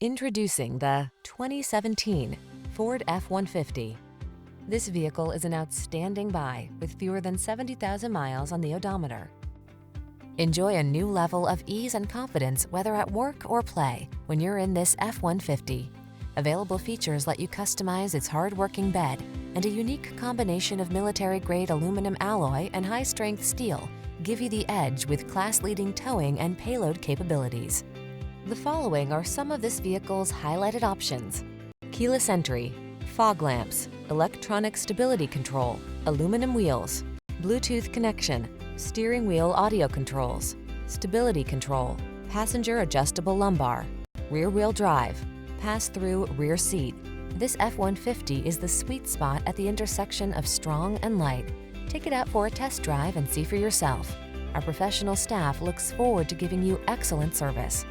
Introducing the 2017 Ford F-150. This vehicle is an outstanding buy with fewer than 70,000 miles on the odometer. Enjoy a new level of ease and confidence whether at work or play when you're in this F-150. Available features let you customize its hard-working bed, and a unique combination of military-grade aluminum alloy and high-strength steel give you the edge with class-leading towing and payload capabilities. The following are some of this vehicle's highlighted options: keyless entry, fog lamps, electronic stability control, aluminum wheels, Bluetooth connection, steering wheel audio controls, stability control, passenger adjustable lumbar, rear-wheel drive, pass-through rear seat. This F-150 is the sweet spot at the intersection of strong and light. Take it out for a test drive and see for yourself. Our professional staff looks forward to giving you excellent service.